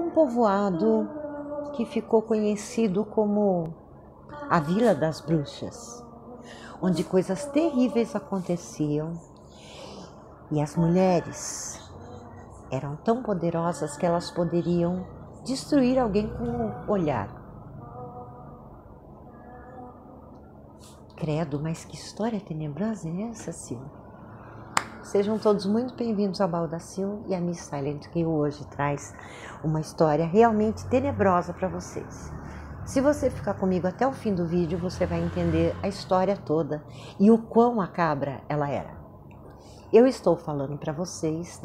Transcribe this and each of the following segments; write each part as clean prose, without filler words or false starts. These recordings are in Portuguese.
um povoado que ficou conhecido como a Vila das Bruxas, onde coisas terríveis aconteciam e as mulheres eram tão poderosas que elas poderiam destruir alguém com o olhar. Credo, mas que história tenebrosa é essa, Sil? Sejam todos muito bem-vindos ao Baú da Sil e a Miss Silent, que hoje traz uma história realmente tenebrosa para vocês. Se você ficar comigo até o fim do vídeo, você vai entender a história toda e o quão macabra ela era. Eu estou falando para vocês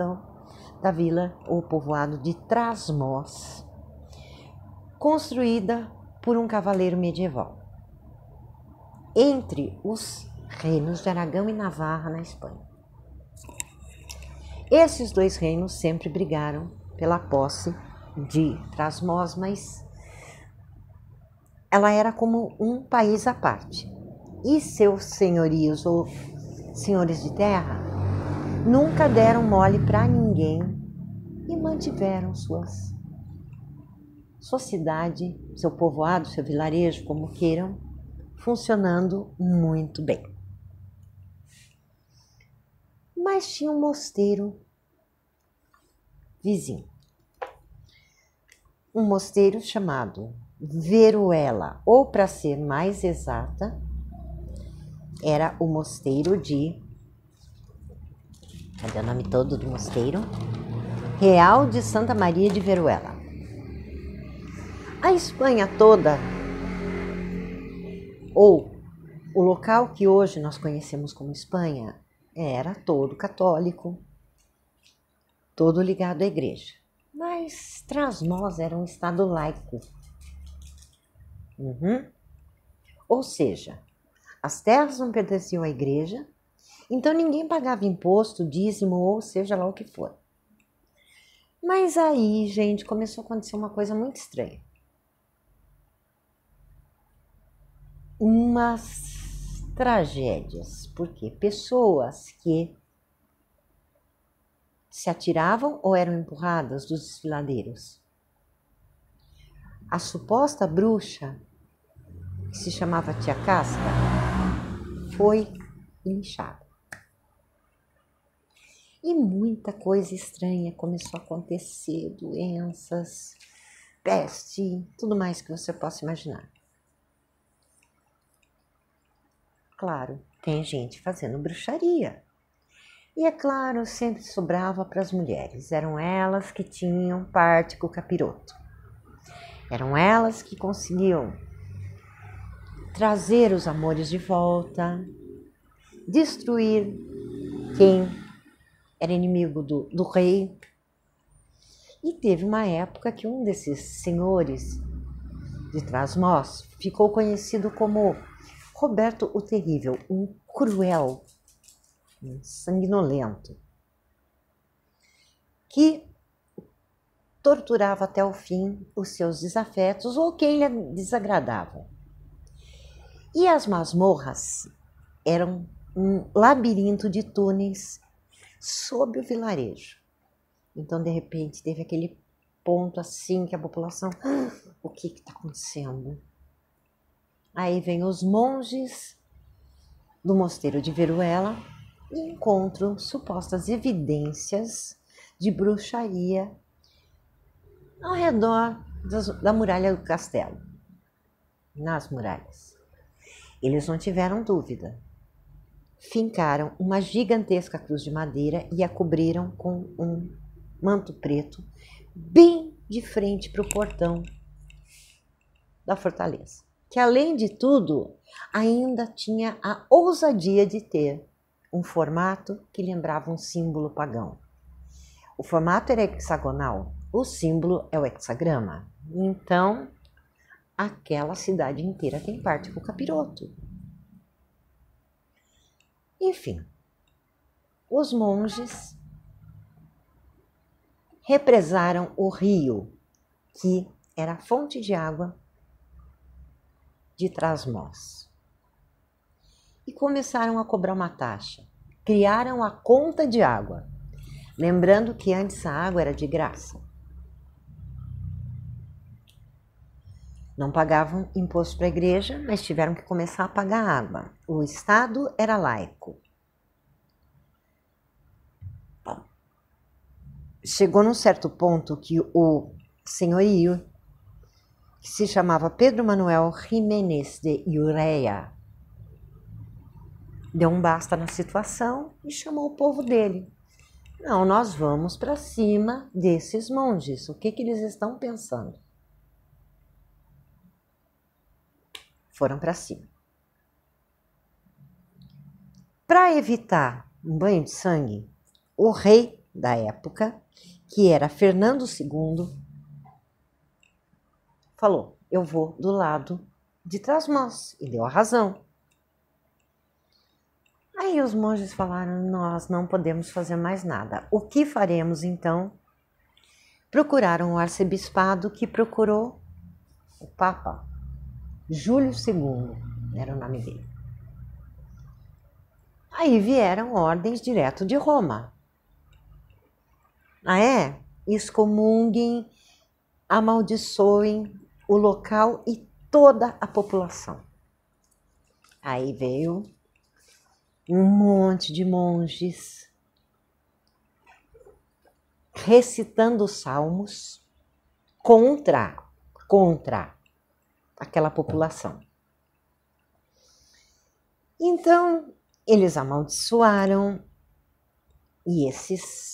da vila ou povoado de Trasmoz, construída por um cavaleiro medieval entre os reinos de Aragão e Navarra na Espanha. Esses dois reinos sempre brigaram pela posse de Trasmoz, mas ela era como um país à parte. E seus senhorios ou senhores de terra nunca deram mole para ninguém e mantiveram sua cidade, seu povoado, seu vilarejo, como queiram, funcionando muito bem. Mas tinha um mosteiro vizinho. Um mosteiro chamado Veruela, ou para ser mais exata, era o mosteiro de... Cadê o nome todo do mosteiro? Real de Santa Maria de Veruela. A Espanha toda, ou o local que hoje nós conhecemos como Espanha, era todo católico, todo ligado à igreja. Mas Trasmoz era um estado laico. Ou seja, as terras não pertenciam à igreja, então ninguém pagava imposto, dízimo ou seja lá o que for. Mas aí, gente, começou a acontecer uma coisa muito estranha. Umas tragédias, porque pessoas que se atiravam ou eram empurradas dos desfiladeiros. A suposta bruxa, que se chamava Tia Casca, foi linchada. E muita coisa estranha começou a acontecer, doenças, peste, tudo mais que você possa imaginar. Claro, tem gente fazendo bruxaria. E é claro, sempre sobrava para as mulheres. Eram elas que tinham parte com o capiroto. Eram elas que conseguiam trazer os amores de volta, destruir quem era inimigo do rei. E teve uma época que um desses senhores de Trasmoz ficou conhecido como Roberto o Terrível, um cruel, um sanguinolento, que torturava até o fim os seus desafetos ou quem lhe desagradava. E as masmorras eram um labirinto de túneis sob o vilarejo. Então, de repente, teve aquele ponto assim que a população... o que está acontecendo? Aí vem os monges do mosteiro de Veruela e encontram supostas evidências de bruxaria ao redor da muralha do castelo, nas muralhas. Eles não tiveram dúvida. Fincaram uma gigantesca cruz de madeira e a cobriram com um manto preto bem de frente para o portão da fortaleza, que além de tudo ainda tinha a ousadia de ter um formato que lembrava um símbolo pagão. O formato era hexagonal, o símbolo é o hexagrama. Então, aquela cidade inteira tem parte com o capiroto. Enfim, os monges represaram o rio, que era a fonte de água de Trasmoz, e começaram a cobrar uma taxa. Criaram a conta de água, lembrando que antes a água era de graça. Não pagavam imposto para a igreja, mas tiveram que começar a pagar água. O Estado era laico. Bom, chegou num certo ponto que o senhorio, que se chamava Pedro Manuel Jiménez de Ureia, deu um basta na situação e chamou o povo dele. Não, nós vamos para cima desses monges. O que eles estão pensando? Foram para cima. Para evitar um banho de sangue, o rei da época, que era Fernando II, falou: eu vou do lado de Trás-Moz, e deu a razão. Aí os monges falaram: nós não podemos fazer mais nada. O que faremos então? Procuraram o arcebispado, que procurou o Papa. Júlio II era o nome dele. Aí vieram ordens direto de Roma. Excomunguem, amaldiçoem o local e toda a população. Aí veio um monte de monges recitando salmos contra aquela população. Então, eles amaldiçoaram e esse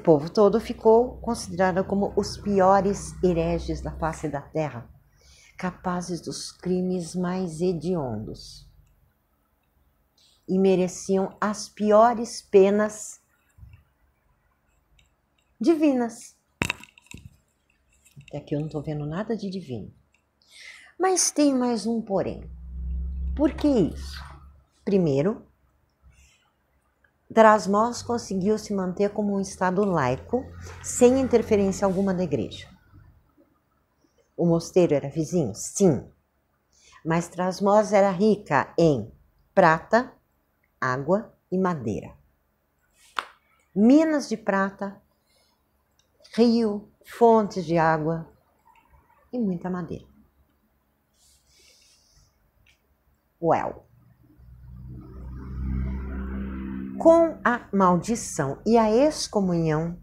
povo todo ficou considerado como os piores hereges da face da terra, capazes dos crimes mais hediondos. E mereciam as piores penas divinas. Até aqui eu não estou vendo nada de divino. Mas tem mais um porém. Por que isso? Primeiro, Trás-Moz conseguiu se manter como um estado laico, sem interferência alguma da igreja. O mosteiro era vizinho? Sim. Mas Trás-Moz era rica em prata, água e madeira. Minas de prata, rio, fontes de água e muita madeira. Com a maldição e a excomunhão,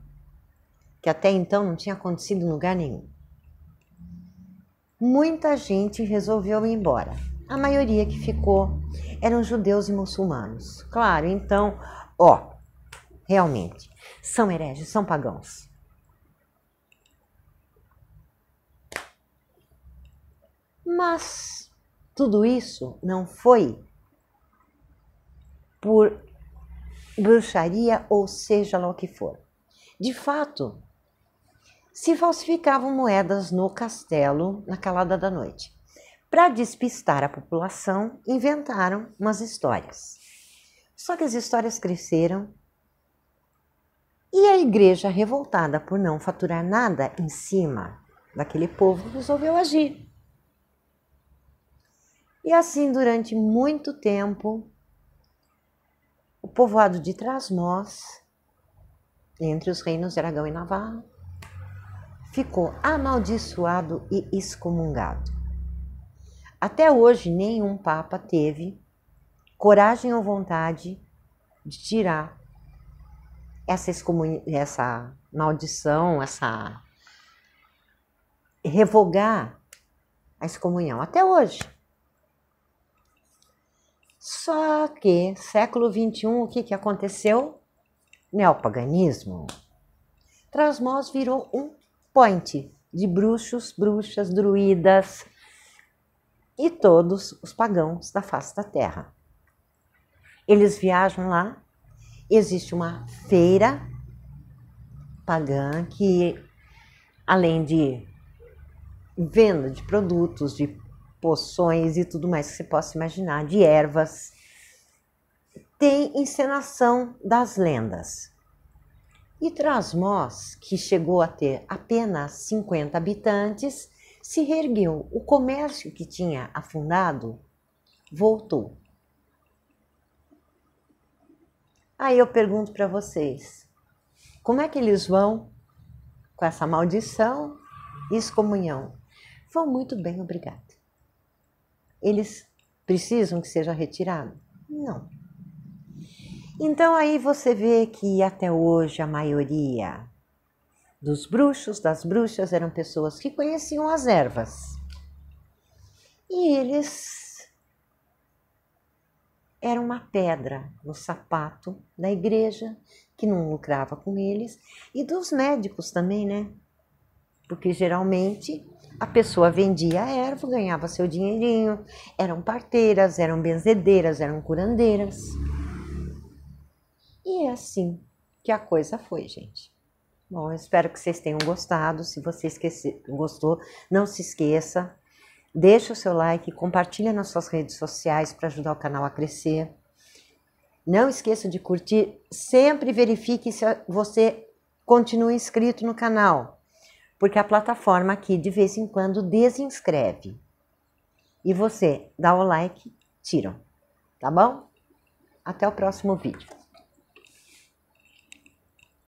que até então não tinha acontecido em lugar nenhum, muita gente resolveu ir embora. A maioria que ficou eram judeus e muçulmanos. Claro, então, realmente, são hereges, são pagãos. Mas tudo isso não foi por bruxaria ou seja lá o que for. De fato, se falsificavam moedas no castelo na calada da noite. Para despistar a população, inventaram umas histórias. Só que as histórias cresceram e a igreja, revoltada por não faturar nada em cima daquele povo, resolveu agir. E assim, durante muito tempo, o povoado de Trás-Moz, entre os reinos de Aragão e Navarra, ficou amaldiçoado e excomungado. Até hoje, nenhum papa teve coragem ou vontade de tirar essa maldição, revogar a excomunhão. Até hoje. Só que, século XXI, o que aconteceu? Neopaganismo. Trás-Moz virou um point de bruxos, bruxas, druidas e todos os pagãos da face da terra. Eles viajam lá, existe uma feira pagã que, além de venda de produtos, de poções e tudo mais que você possa imaginar, de ervas, tem encenação das lendas. E Trás-Moz, que chegou a ter apenas 50 habitantes, se reergueu. O comércio que tinha afundado voltou. Aí eu pergunto para vocês, como é que eles vão com essa maldição excomunhão. Vão muito bem, obrigada. Eles precisam que seja retirado? Não. Então aí você vê que até hoje a maioria dos bruxos, das bruxas, eram pessoas que conheciam as ervas. E eles eram uma pedra no sapato da igreja, que não lucrava com eles, e dos médicos também, né? Porque geralmente a pessoa vendia a erva, ganhava seu dinheirinho, eram parteiras, eram benzedeiras, eram curandeiras. E é assim que a coisa foi, gente. Bom, eu espero que vocês tenham gostado. Se você gostou, não se esqueça, deixa o seu like, compartilha nas suas redes sociais para ajudar o canal a crescer. Não esqueça de curtir, sempre verifique se você continua inscrito no canal, porque a plataforma aqui de vez em quando desinscreve. E você dá o like, tiram, tá bom? Até o próximo vídeo.